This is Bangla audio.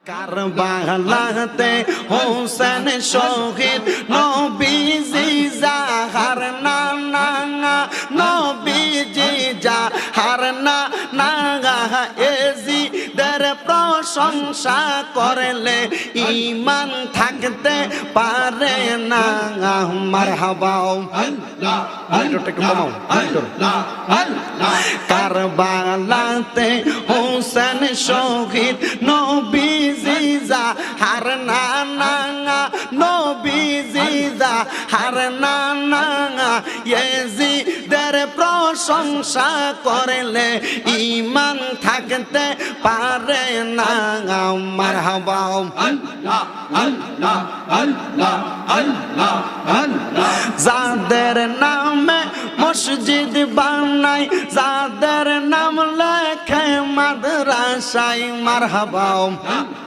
কারবালাতে হোসেন শহীদ নবীজি জাহার না না নবীজি জাহার না না এজিদের প্রশংসা করলে ঈমান থাকতে পারে না। মারহাবা কারবালাতে হোসেন শহীদ নবীজি জাহার না না নবীজি জাহার না না এজিদের প্রশংসা করলে ঈমান থাকতে পারে না। মারহাবা যাদের নামে মসজিদ বানাই, যাদের নাম লেখে মাদ্রাসায়, মারহাবা